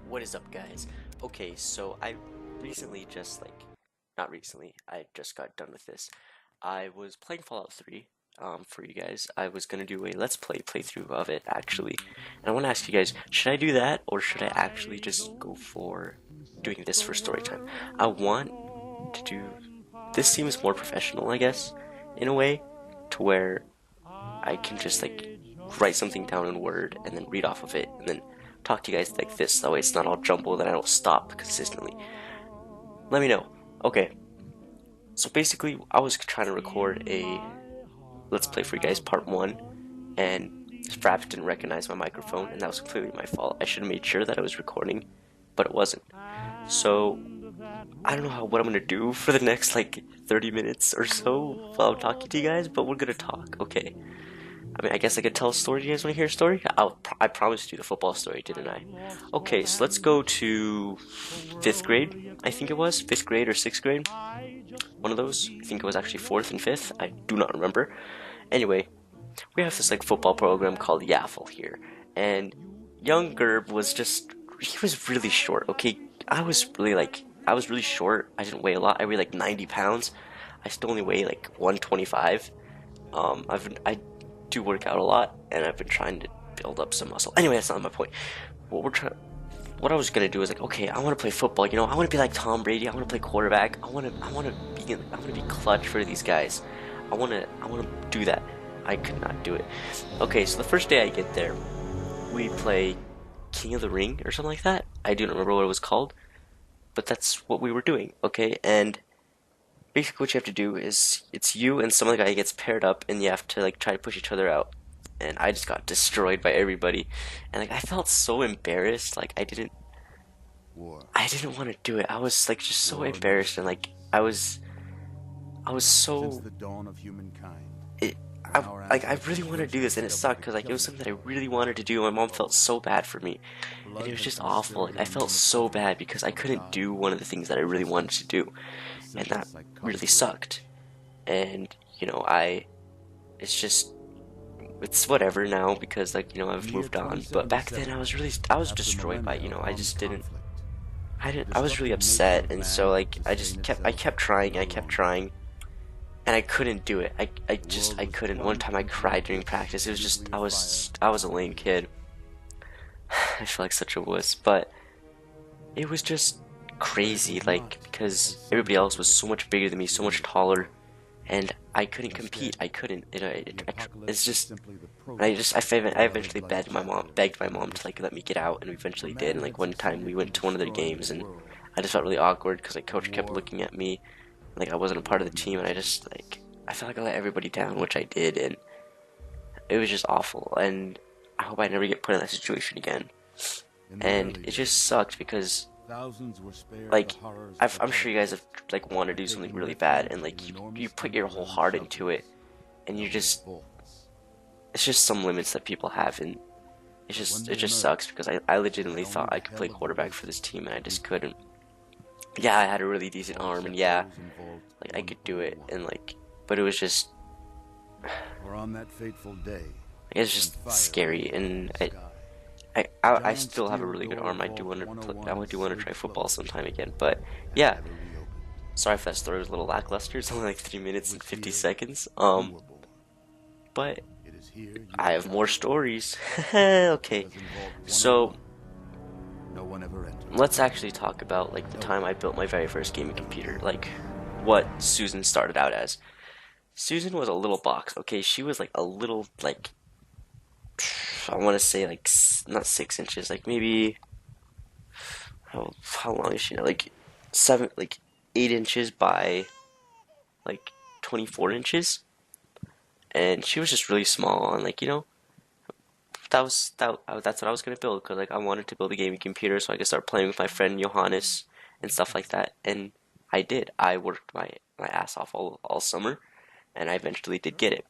What is up, guys? Okay, so I recently just not recently, I just got done with this. I was playing Fallout 3 for you guys. I was gonna do a Let's Play playthrough of it actually. And I want to ask you guys, should I do that or should I actually just go for doing this for story time? I want to do this seems more professional, I guess, in a way, to where I can just write something down in Word and then read off of it and then talk to you guys like this. That way it's not all jumbled and I don't stop consistently. Let me know. Okay, so basically I was trying to record a Let's Play for you guys part 1 and Fraps didn't recognize my microphone and that was completely my fault. I should have made sure that I was recording, but it wasn't. So I don't know what I'm gonna do for the next 30 minutes or so while I'm talking to you guys, but we're gonna talk, okay? I mean, I guess I could tell a story. Do you guys want to hear a story? I promised you the football story, didn't I? Okay, so let's go to 5th grade, I think it was. 5th grade or 6th grade. One of those. I think it was actually 4th and 5th. I do not remember. Anyway, we have this football program called Yaffle here. And young Girb was he was really short, okay? I was really short. I didn't weigh a lot. I weighed 90 pounds. I still only weigh 125. I do work out a lot, and I've been trying to build up some muscle. Anyway, that's not my point. What I was gonna do is okay, I want to play football. I want to be like Tom Brady. I want to play quarterback. I want to be clutch for these guys. I want to do that. I could not do it. Okay, so the first day I get there, we play King of the Ring or something like that. I do not remember what it was called, but that's what we were doing. Okay, and basically what you have to do is it's you and some other guy gets paired up and you have to try to push each other out, and I just got destroyed by everybody, and I felt so embarrassed. I didn't want to do it. I was just so embarrassed, and I was so it, I really wanted to do this, and it sucked because it was something that I really wanted to do. My mom felt so bad for me, and it was just awful. I felt so bad because I couldn't do one of the things that I really wanted to do, and that really sucked. And it's just it's whatever now because I've moved on. But back then I was destroyed by I was really upset, and so I kept trying, and I couldn't do it. I couldn't. One time I cried during practice. It was just I was a lame kid. I feel like such a wuss, but it was just crazy, because everybody else was so much bigger than me, so much taller, and I couldn't compete. I couldn't. It's just. I eventually begged my mom to let me get out, and we eventually did. And one time we went to one of their games, and I just felt really awkward because coach kept looking at me, I wasn't a part of the team, and I felt like I let everybody down, which I did, and it was just awful. And I hope I never get put in that situation again. And it just sucked because I'm sure you guys have want to do something really bad, and you put your whole heart into it, and it's just some limits that people have, and it just sucks because I legitimately thought I could play quarterback for this team, and I just couldn't. Yeah, I had a really decent arm, and yeah, I could do it, and but it was just it's just scary, and I still have a really good arm. I do want to try football sometime again, but yeah. Sorry if that story was a little lackluster. It's only 3 minutes and 50 seconds. But I have more stories. Okay, so let's actually talk about the time I built my very first gaming computer. What Susan started out as. Susan was a little box. Okay, she was a little I want to say not 6 inches, maybe how long is she now? 8 inches by 24 inches, and she was just really small. And that's what I was gonna build because I wanted to build a gaming computer so I could start playing with my friend Johannes and stuff like that. And I did. I worked my ass off all summer, and I eventually did get it.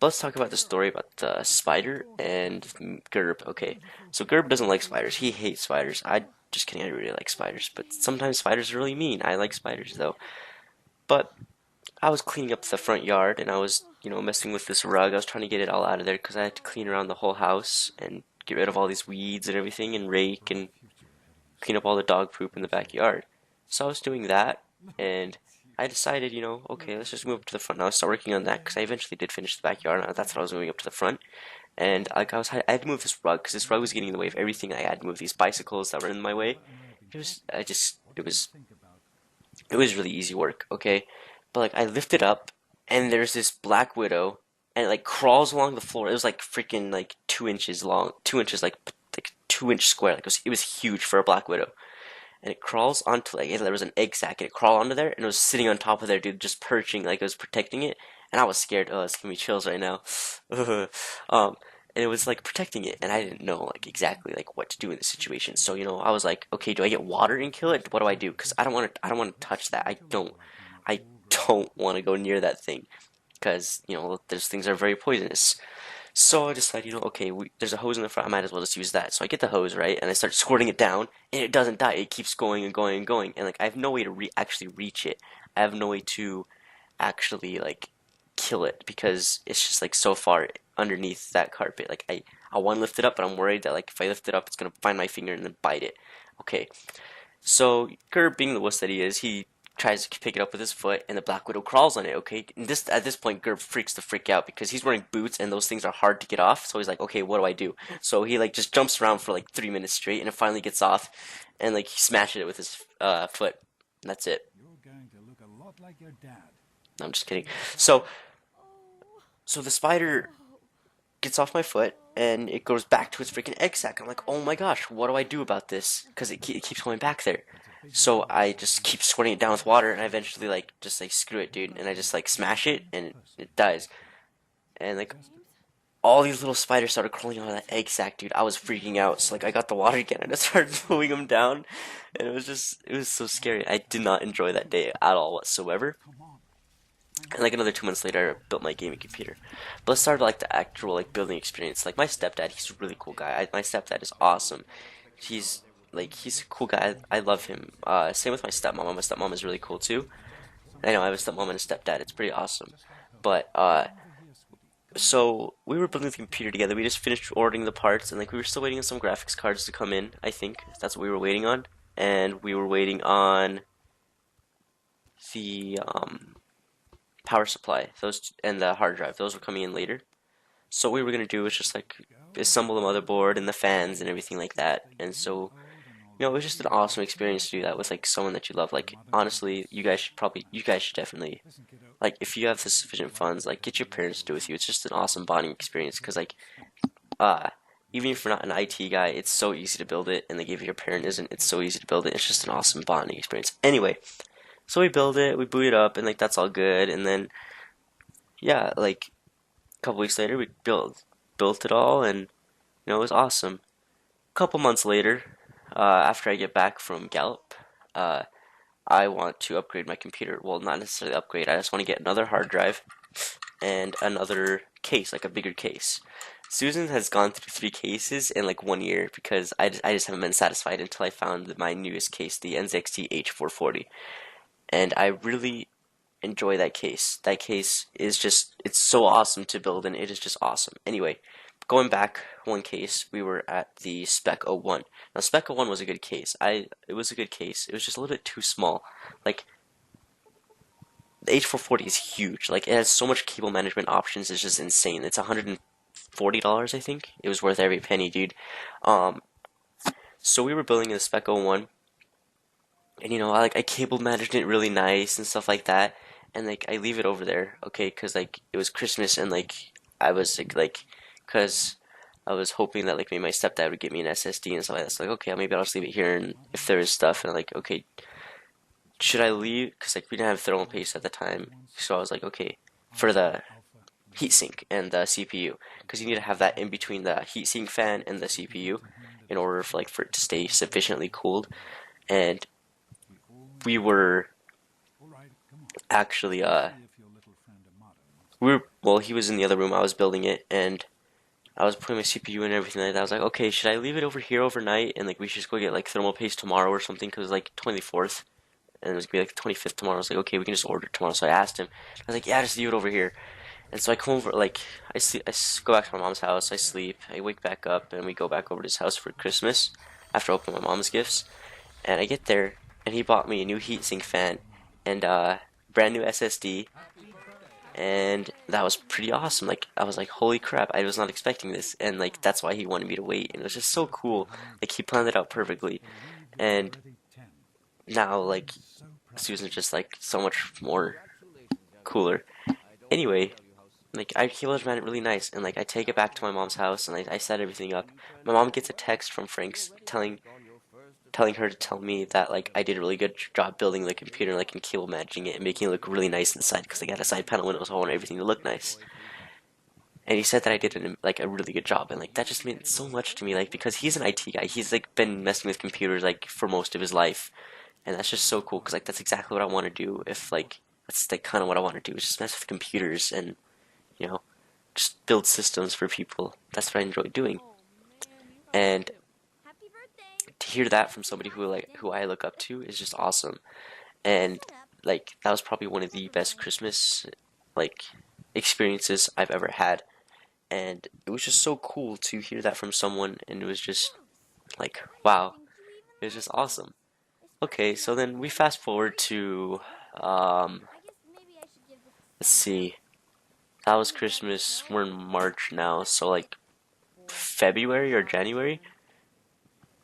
But let's talk about the story about the spider and Girb. Okay, so Girb doesn't like spiders. He hates spiders. Just kidding. I really like spiders, but sometimes spiders are really mean. I like spiders though. But I was cleaning up the front yard, and I was messing with this rug. I was trying to get it all out of there because I had to clean around the whole house and get rid of all these weeds and everything, and rake and clean up all the dog poop in the backyard. So I was doing that, and I decided, okay, let's just move up to the front now. Start working on that because I eventually did finish the backyard. And that's what I was moving up to the front. And I had to move this rug because this rug was getting in the way of everything. I had to move these bicycles that were in my way. It was really easy work, okay? But like I lift it up, and there's this black widow, and it like crawls along the floor. It was like freaking like 2 inches long, 2 inches like 2 inch square. Like it was huge for a black widow, and it crawls onto like there was an egg sack, and it crawled onto there, and it was sitting on top of there, dude, just perching like it was protecting it. And I was scared. Oh, it's giving me chills right now. um, and it was like protecting it, and I didn't know like exactly like what to do in this situation. So I was like, okay, do I get water and kill it? What do I do? Because I don't want to touch that. I don't want to go near that thing because those things are very poisonous. So I decided, okay, there's a hose in the front. I might as well just use that. So I get the hose, right, and I start squirting it down, and it doesn't die. It keeps going and going and going, and like I have no way to actually reach it. I have no way to actually like kill it because it's just like so far underneath that carpet. Like I want to lift it up, but I'm worried that like if I lift it up, it's gonna find my finger and then bite it. Okay, so Girb, being the wuss that he is, he tries to pick it up with his foot, and the Black Widow crawls on it. Okay, and at this point, Girb freaks the frick out because he's wearing boots, and those things are hard to get off. So he's like, okay, what do I do? So he like just jumps around for like 3 minutes straight, and it finally gets off, and like he smashes it with his foot. And that's it. You're going to look a lot like your dad. No, I'm just kidding. So the spider gets off my foot and it goes back to its freaking egg sack. I'm like, oh my gosh, what do I do about this? Because it keeps going back there. So I just keep squirting it down with water, and I eventually like just like screw it, dude, and I just like smash it, and it dies. And like all these little spiders started crawling out of that egg sack, dude. I was freaking out. So like I got the water again and I started moving them down, and it was so scary. I did not enjoy that day at all whatsoever. And like another 2 months later, I built my gaming computer. But let's start like the actual like building experience. Like my stepdad, he's a really cool guy. My stepdad is awesome. He's a cool guy. I love him. Same with my stepmom. My stepmom is really cool too. I know I have a stepmom and a stepdad. It's pretty awesome. But so we were building the computer together. We just finished ordering the parts, and like we were still waiting on some graphics cards to come in. I think that's what we were waiting on, and we were waiting on the power supply. Those and the hard drive. Those were coming in later. So what we were gonna do was just like assemble the motherboard and the fans and everything like that. And so it was just an awesome experience to do that with like someone that you love. Like honestly, you guys should definitely like if you have the sufficient funds, like get your parents to do it with you. It's just an awesome bonding experience because like uh even if you're not an IT guy, it's so easy to build it, and like if your parent isn't, it's so easy to build it. It's just an awesome bonding experience. Anyway, so we build it, we boot it up, and like that's all good. And then yeah, like a couple weeks later, we built it all, and it was awesome. A couple months later, after I get back from Gallup, uh, I want to upgrade my computer. Well, not necessarily upgrade. I just want to get another hard drive and another case, like a bigger case. Susan has gone through 3 cases in like 1 year because I just haven't been satisfied until I found my newest case, the NZXT H440. And I really enjoy that case. That case is just, it's so awesome to build, and it is just awesome. Anyway, going back one case, we were at the Spec 01. Now, Spec 01 was a good case. It was a good case. It was just a little bit too small. Like, the H440 is huge. Like, it has so much cable management options, it's just insane. It's $140, I think. It was worth every penny, dude. Um, so we were building the Spec 01, and I cable managed it really nice and stuff like that. And like I leave it over there, okay, because like it was Christmas, and like I was because I was hoping that like maybe my stepdad would get me an SSD and stuff like that. So like okay, maybe I'll just leave it here, and if there is stuff, and I'm like okay, should I leave? Because like we didn't have thermal paste at the time, so I was like okay, for the heatsink and the CPU, because you need to have that in between the heatsink fan and the CPU in order for it to stay sufficiently cooled. And we were actually well, he was in the other room, I was building it, and I was putting my CPU and everything like that. I was like, okay, should I leave it over here overnight, and like we should just go get like thermal paste tomorrow or something, because like 24th, and it was gonna be like the 25th tomorrow. I was like, okay, we can just order it tomorrow. So I asked him, I was like, yeah, just leave it over here. And so I come over, like go back to my mom's house, I sleep, I wake back up, and we go back over to his house for Christmas after opening my mom's gifts. And I get there, and he bought me a new heatsink fan and brand new SSD, and that was pretty awesome. Like I was like, holy crap, I was not expecting this, and like that's why he wanted me to wait, and it was just so cool. Like he planned it out perfectly, and Ready 10. now like I'm so proud of Susan's you. just like so much more cooler. Anyway, like he was ran it really nice, and like I take it back to my mom's house, and I set everything up. My mom gets a text from Frank's telling her to tell me that like I did a really good job building the computer, like and cable managing it and making it look really nice inside because I got a side panel windows. So I want everything to look nice. And he said that I did like a really good job, and like that just meant so much to me, like because he's an IT guy. He's like been messing with computers like for most of his life, and that's just so cool because like that's exactly what I want to do. If like that's like kind of what I want to do is just mess with computers and you know just build systems for people. That's what I enjoy doing, and to hear that from somebody who I look up to is just awesome. And like that was probably one of the best Christmas like experiences I've ever had, and it was just so cool to hear that from someone, and it was just like wow, it was just awesome. Okay, so then we fast forward to um let's see, that was Christmas. We're in March now, so like February or January.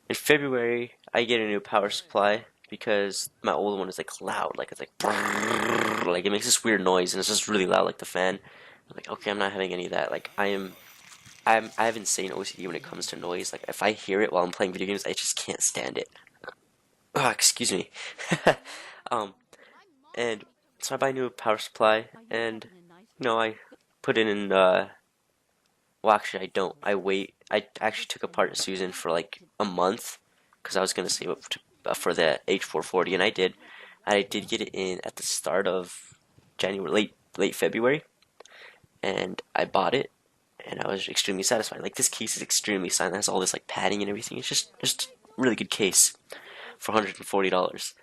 In February, I get a new power supply because my old one is like loud, like it's like brrrr, like it makes this weird noise and it's just really loud, like the fan. I'm like, okay, I'm not having any of that. Like I have insane OCD when it comes to noise. Like if I hear it while I'm playing video games, I just can't stand it. Oh, excuse me. um, and so I buy a new power supply, and I put it in. Well, actually, I don't. I wait. I actually took apart Susan for like a month because I was gonna save up for the H440, and I did. I did get it in at the start of January, late February, and I bought it, and I was extremely satisfied. Like this case is extremely silent. It has all this like padding and everything. It's just a really good case for $140.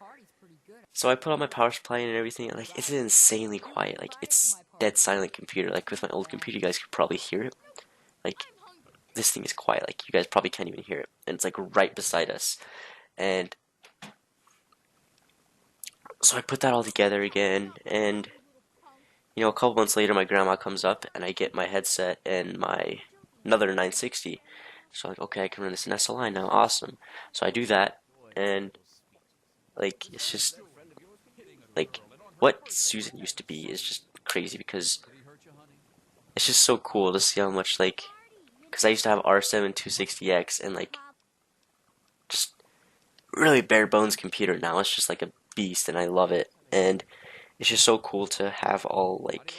So I put on my power supply and everything. And, like it's insanely quiet. Like it's dead silent computer. Like with my old computer, you guys could probably hear it. Like this thing is quiet. Like you guys probably can't even hear it, and it's like right beside us. And so I put that all together again, and a couple months later, my grandma comes up, and I get my headset and my another 960. So like, okay, I can run this in SLI now. Awesome. So I do that, and like it's just like what Susan used to be is just crazy because it's just so cool to see how much like because I used to have R7 260X and like just really bare bones computer. Now it's just like a beast, and I love it. And it's just so cool to have all like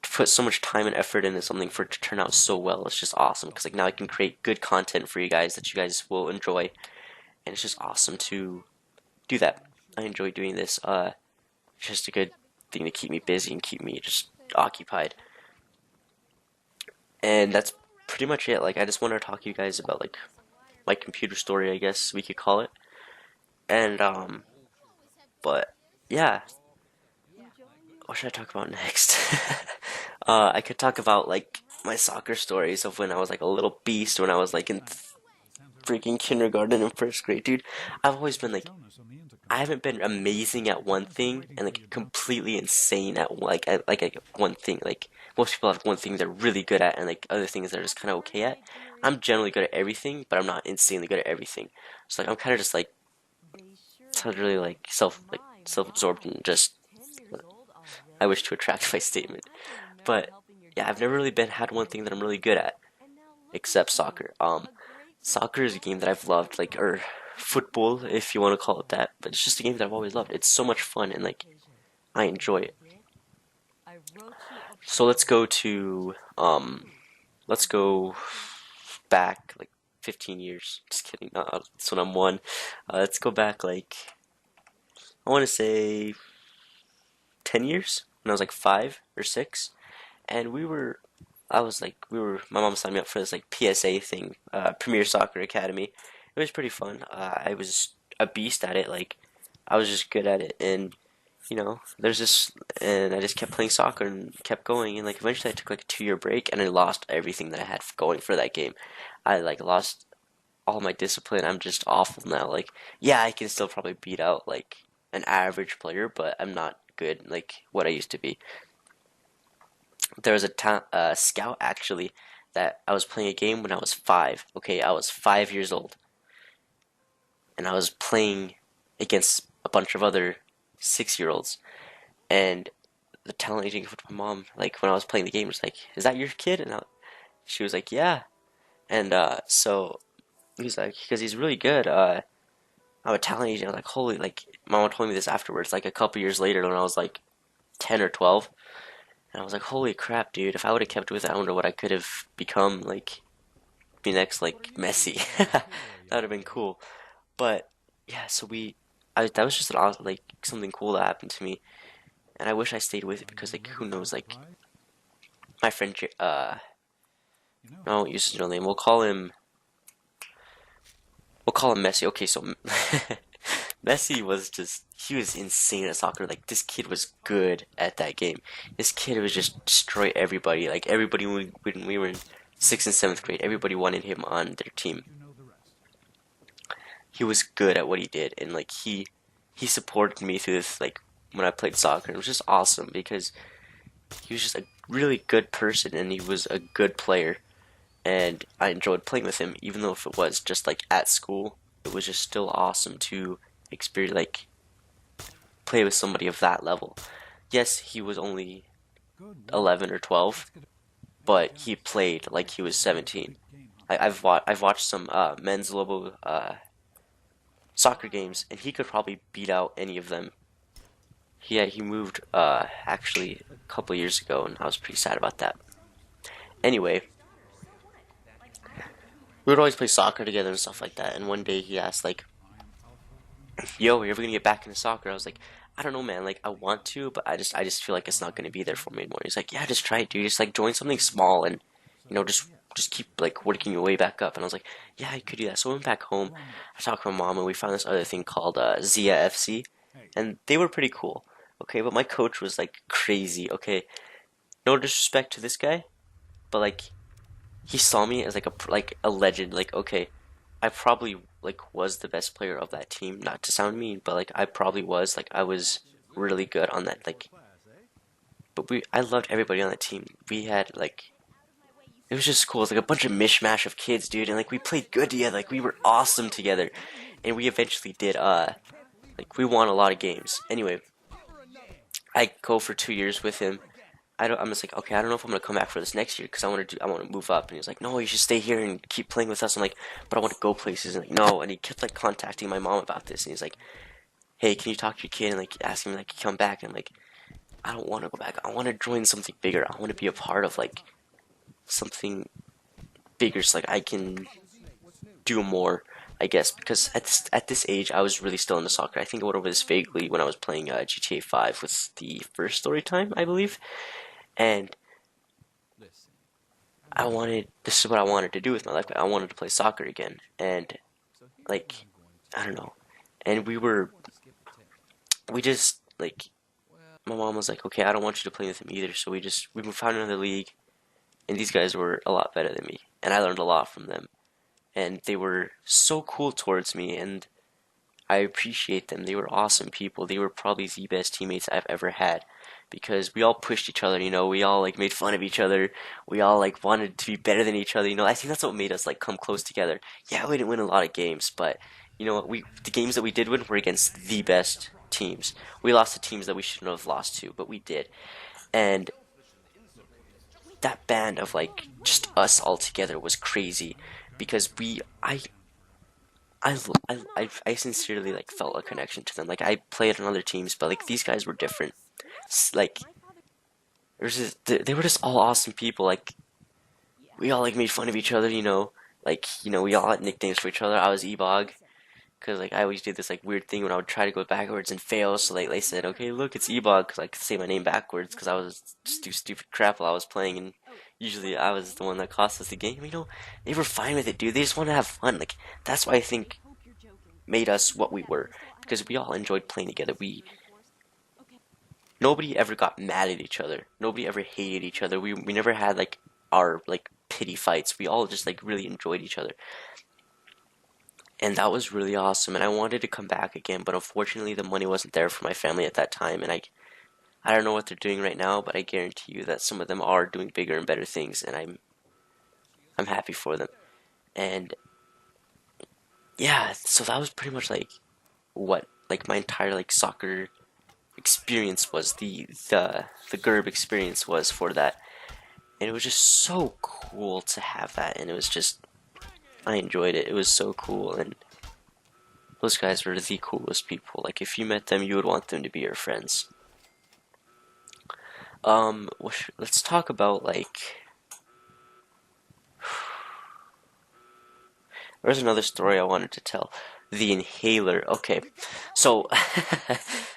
to put so much time and effort into something for it to turn out so well. It's just awesome because like now I can create good content for you guys that you guys will enjoy, and it's just awesome to do that. I enjoy doing this. It's just a good thing to keep me busy and keep me just occupied. And that's pretty much it. Like I just want to talk to you guys about like my computer story, I guess we could call it. And but yeah, what should I talk about next? I could talk about like my soccer stories of when I was like a little beast when I was like in freaking kindergarten and first grade, dude. I've always been like Jonas on the intercom. I haven't been amazing at one How's the thing waiting and for you, like Doc? completely insane at like one thing. Like most people have one thing they're really good at and like other things they're just kind of okay at. I'm generally good at everything, but I'm not insanely good at everything. So like I'm kind of just like sounds really like self-absorbed and just I wish to retract my statement. But yeah, I've never really been had one thing that I'm really good at except soccer. Soccer is a game that I've loved, like or football if you want to call it that, but it's just a game that I've always loved. It's so much fun and like I enjoy it. So let's go back like 15 years. Just kidding. That's when I'm one. Let's go back like I want to say 10 years when I was like 5 or 6, and my mom signed me up for this like PSA thing, Premier Soccer Academy. It was pretty fun. I was a beast at it. Like I was just good at it, and and I just kept playing soccer and kept going, and like eventually I took like a 2 year break, and I lost everything that I had going for that game. I like lost all my discipline. I'm just awful now. Like, yeah, I can still probably beat out like an average player, but I'm not good like what I used to be. There was a scout actually that I was playing a game when I was 5. Okay, I was 5 years old, and I was playing against a bunch of other 6 year olds. And the talent agent came to my mom, like when I was playing the game, was like, "Is that your kid?" And she was like, "Yeah." And so he's like, because he's really good. I'm a talent agent. I was like, holy, like, mama told me this afterwards, like a couple years later when I was like 10 or 12. And I was like, holy crap, dude, if I would have kept with it, I wonder what I could have become, like, be next, like, Messi. That would have been cool. But, yeah, so that was just an awesome, like, something cool that happened to me. And I wish I stayed with it because, like, who knows, like, my friend, I won't use his real name, we'll call him Messi. Okay, so Messi was just, he was insane at soccer. Like, this kid was good at that game. This kid was just destroy everybody. Like, everybody, when we were in 6th and 7th grade, everybody wanted him on their team. He was good at what he did, and like, he supported me through this, like, when I played soccer. It was just awesome because he was just a really good person, and he was a good player. And I enjoyed playing with him, even though if it was just like at school, it was just still awesome to experience, like, play with somebody of that level. Yes, he was only 11 or 12, but he played like he was 17. I've watched some men's Lobo soccer games, and he could probably beat out any of them. He moved actually a couple years ago, and I was pretty sad about that. Anyway, we would always play soccer together and stuff like that. And one day he asked, like, "Yo, are you ever gonna get back into soccer?" I was like, "I don't know, man. Like, I want to, but I just feel like it's not gonna be there for me anymore." He's like, "Yeah, just try it, dude. Just like join something small and just keep like working your way back up." And I was like, "Yeah, I could do that." So I went back home. I talked to my mom, and we found this other thing called Zia FC, and they were pretty cool. Okay, but my coach was like crazy. Okay, no disrespect to this guy, but like he saw me as like a legend. Like, okay, I probably like was the best player of that team. Not to sound mean, but like I probably was. Like, I was really good on that. Like, but I loved everybody on that team. We had like, it was just cool. It was like a bunch of mishmash of kids, dude, and like we played good together. Like, we were awesome together, and we eventually did like we won a lot of games. Anyway, I go for 2 years with him. I'm just like, okay, I don't know if I'm gonna come back for this next year because I want to move up. And he's like, no, you should stay here and keep playing with us. I'm like, but I want to go places. And like, no. And he kept like contacting my mom about this. And he's like, hey, can you talk to your kid and like ask him like come back? And I'm like, I don't want to go back. I want to join something bigger. I want to be a part of like something bigger, so like I can do more. I guess because at this age, I was really still into soccer. I think I went over this vaguely when I was playing GTA 5 with the first Storytime, I believe. And this is what I wanted to do with my life. I wanted to play soccer again. And, like, I don't know. And we just, like, my mom was like, okay, I don't want you to play with him either. So we found another league. And these guys were a lot better than me. And I learned a lot from them. And they were so cool towards me. And I appreciate them. They were awesome people. They were probably the best teammates I've ever had because we all pushed each other, we all like made fun of each other. We all like wanted to be better than each other. I think that's what made us like come close together. Yeah, we didn't win a lot of games, but what, we the games that we did win were against the best teams. We lost to teams that we shouldn't have lost to, but we did. And that band of like just us all together was crazy because I sincerely like felt a connection to them. Like, I played on other teams, but like these guys were different. Like, they were just all awesome people. Like, we all like made fun of each other. Like, we all had nicknames for each other. I was Ebog because like I always did this like weird thing when I would try to go backwards and fail. So like they said, okay, look, it's Ebog because I could say my name backwards because I was just do stupid crap while I was playing, and usually I was the one that cost us the game. They were fine with it, dude. They just want to have fun. Like, that's why I think made us what we were because we all enjoyed playing together. Nobody ever got mad at each other. Nobody ever hated each other. We never had like our like pity fights. We all just like really enjoyed each other. and that was really awesome. And I wanted to come back again, but unfortunately, the money wasn't there for my family at that time. And I don't know what they're doing right now, but I guarantee you that some of them are doing bigger and better things, and I'm happy for them. And yeah, so that was pretty much like what like my entire like soccer experience was. The Girb experience was for that, and it was just so cool to have that. And it was just I enjoyed it. It was so cool, and those guys were the coolest people. Like if you met them, you would want them to be your friends. Let's talk about like there's another story I wanted to tell. The inhaler. Okay, so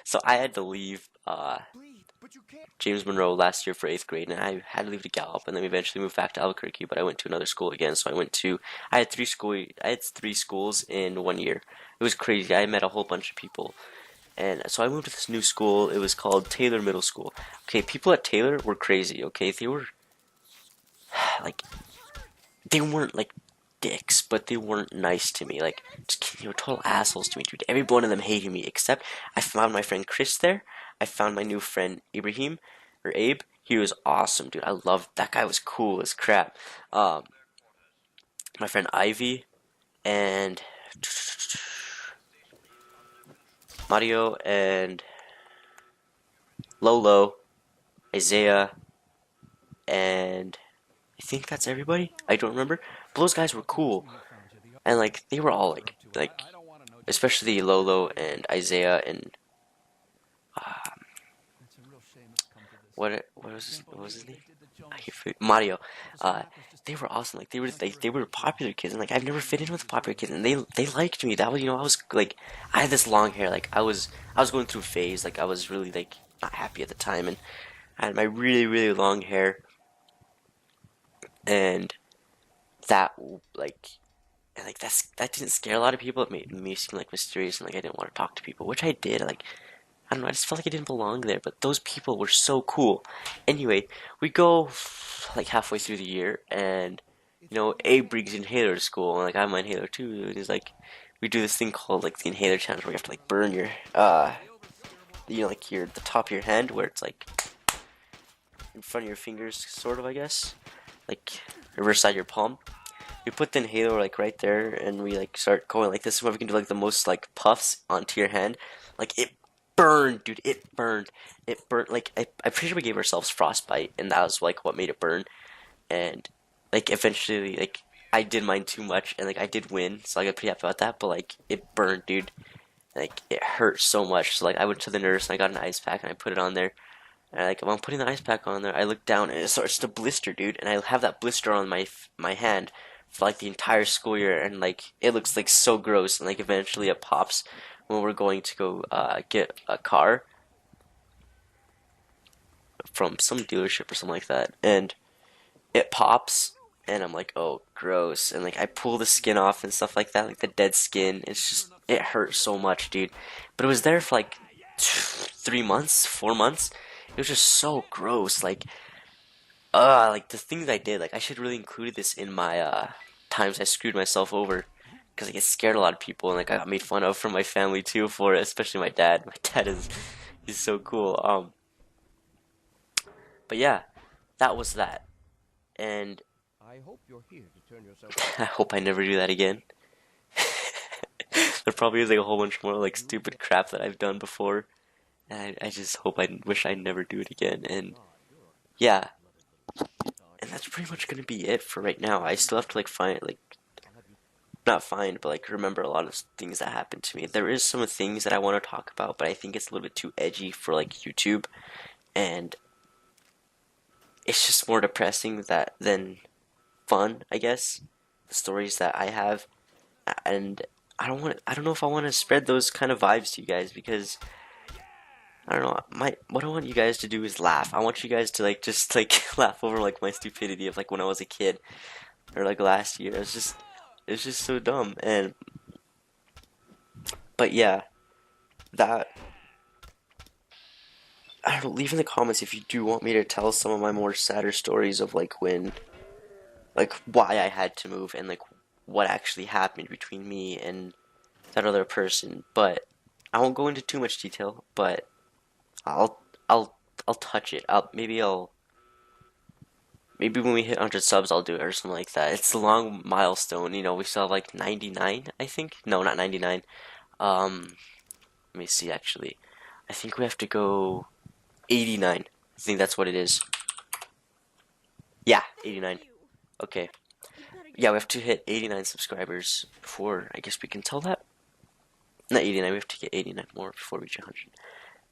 so I had to leave James Monroe last year for 8th grade, and I had to leave to Gallup, and then we eventually moved back to Albuquerque. But I went to another school again, so I had three schools in 1 year. It was crazy. I met a whole bunch of people, and so I moved to this new school. It was called Taylor Middle School. Okay, people at Taylor were crazy. Okay, they were like they weren't like dicks, but they weren't nice to me. Like, just, they were total assholes to me, dude. Every one of them hated me, except I found my friend Chris there. I found my new friend Ibrahim, or Abe. He was awesome, dude. I loved that guy. Was cool as crap. Um, my friend Ivy and Mario and Lolo, Isaiah, and I think that's everybody. I don't remember. But those guys were cool, and like they were all like especially Lolo and Isaiah and what was his name? Mario. Uh, they were awesome. Like they were popular kids, and like I've never fit in with popular kids, and they liked me. That was I was like I had this long hair. Like I was going through a phase. Like I was really like not happy at the time, and I had my really long hair, and that like and like that didn't scare a lot of people. It made me seem like mysterious and like I didn't want to talk to people, which I did. Like I don't know, I just felt like I didn't belong there, but those people were so cool. Anyway, we go like halfway through the year, and Abe brings inhaler to school, and like I have my inhaler too, and he's like, we do this thing called like the inhaler challenge, where you have to like burn your like your the top of your hand, where it's like in front of your fingers, sort of, I guess, like reverse side your palm. We put the inhaler like right there, and we like start going like this. Where we can do like the most like puffs onto your hand, like it burned, dude. It burned. It burned. Like I'm pretty sure we gave ourselves frostbite, and that was like what made it burn. And like eventually, like I did mine too much, and like I did win, so I got pretty happy about that. But like it burned, dude. Like it hurt so much. So like I went to the nurse and I got an ice pack and I put it on there. And like when I'm putting the ice pack on there, I look down and it starts to blister, dude. And I have that blister on my hand for like the entire school year, and like it looks like so gross. And like eventually it pops when we're going to go get a car from some dealership or something like that, and it pops. And I'm like, oh, gross. And like I pull the skin off and stuff like that, like the dead skin. It's just it hurts so much, dude. But it was there for like 3 months, 4 months. It was just so gross. Like the things I did, like I should really include this in my times I screwed myself over, because I get scared a lot of people, and like I got made fun of from my family too for it, especially my dad. My dad is he's so cool. But yeah, that was that, and I hope I never do that again. There probably is like a whole bunch more like stupid crap that I've done before, and I just hope I wish I never do it again. And yeah, and that's pretty much gonna be it for right now. I still have to like find like not find, but like remember a lot of things that happened to me. There is some things that I want to talk about, but I think it's a little bit too edgy for like YouTube, and it's just more depressing that than fun, I guess. The stories that I have, and I don't know if I want to spread those kind of vibes to you guys, because I don't know. What I want you guys to do is laugh. I want you guys to like just like laugh over like my stupidity of like when I was a kid, or like last year. It's just so dumb. And but yeah, that I don't know, leave in the comments if you do want me to tell some of my more sadder stories of like when like why I had to move, and like what actually happened between me and that other person. But I won't go into too much detail. But I'll I'll I'll touch it. Maybe when we hit 100 subs, I'll do it or something like that. It's a long milestone. You know, we still have like 99, I think. No, not 99. Let me see actually. I think we have to go 89. I think that's what it is. Yeah, 89. Okay. Yeah, we have to hit 89 subscribers before I guess we can tell that. Not 89, we have to get 89 more before we reach 100.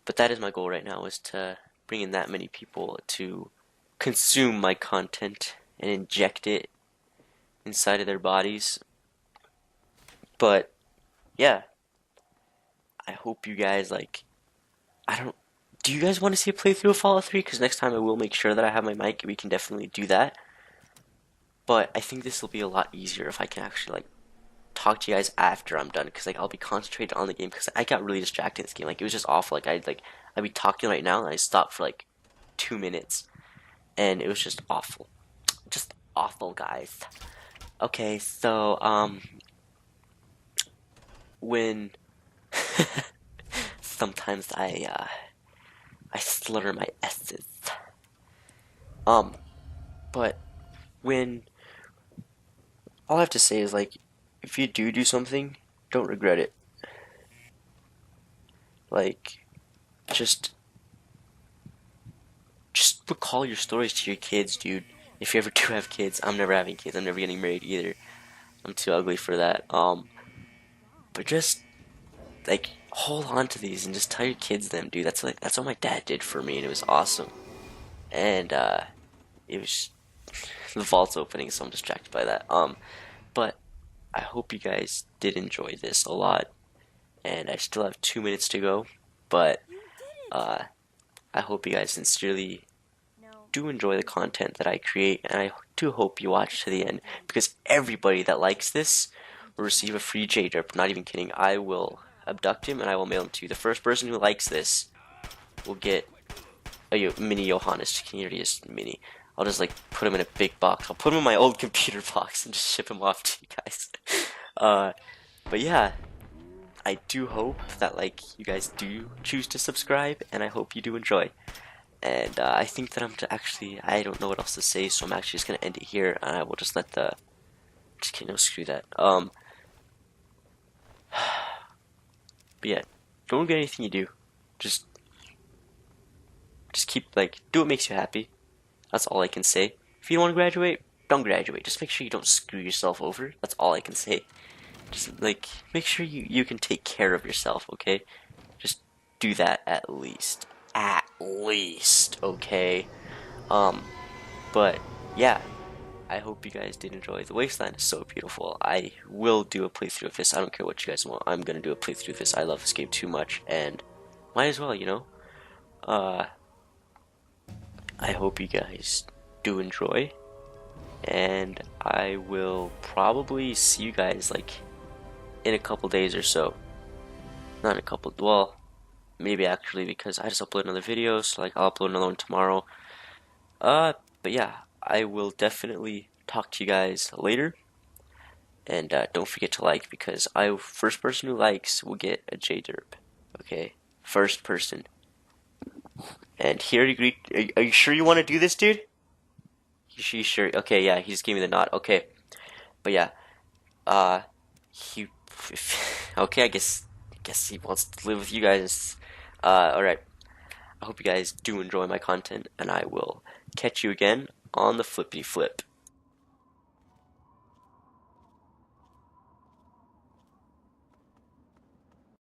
But that is my goal right now, is to bring in that many people to consume my content and inject it inside of their bodies. But yeah, I hope you guys like. I don't. Do you guys want to see a playthrough of Fallout 3? Because next time I will make sure that I have my mic. We can definitely do that. But I think this will be a lot easier if I can actually like talk to you guys after I'm done. Because like I'll be concentrated on the game. Because I got really distracted in this game. Like it was just awful. I'd be talking right now and I stopped for like 2 minutes, and it was just awful. Just awful, guys. Okay, so when sometimes I slur my s's. Um, but when all I have to say is like, if you do something, don't regret it. Like, just just recall your stories to your kids, dude. If you ever do have kids, I'm never having kids. I'm never getting married either. I'm too ugly for that. But just like hold on to these and just tell your kids them, dude. That's what my dad did for me, and it was awesome. And it was the vault's opening, so I'm distracted by that. But I hope you guys did enjoy this a lot, and I still have 2 minutes to go. But uh, I hope you guys sincerely do enjoy the content that I create, and I do hope you watch to the end, because everybody that likes this will receive a free J-Derp. Not even kidding. I will abduct him and I will mail him to you. The first person who likes this will get a mini Johannes. Community is mini. I'll just like put him in a big box. I'll put him in my old computer box and just ship him off to you guys. uh, but yeah, I do hope that like you guys do choose to subscribe, and I hope you do enjoy. And I think that actually, I don't know what else to say, so I'm actually just gonna end it here, and I will just let the. Just kidding, no, screw that. But yeah, don't regret anything you do. Just, just keep like do what makes you happy. That's all I can say. If you don't want to graduate, don't graduate. Just make sure you don't screw yourself over. That's all I can say. Just like make sure you can take care of yourself, okay? Just do that at least. At least, okay? But yeah, I hope you guys did enjoy. The Wasteland is so beautiful. I will do a playthrough of this. I don't care what you guys want. I'm gonna do a playthrough of this. I love this game too much, and might as well, you know? Uh, I hope you guys do enjoy, and I will probably see you guys like in a couple days or so. Not in a couple, well, maybe actually, because I just upload another video, so like I'll upload another one tomorrow. But yeah, I will definitely talk to you guys later. And don't forget to like, because first person who likes will get a J-Derp. Okay? First person. And here are you sure you want to do this, dude? You sure? Okay, yeah, he just gave me the nod. Okay. But yeah, he okay, I guess he wants to live with you guys. Alright. I hope you guys do enjoy my content, and I will catch you again on the flippity flip.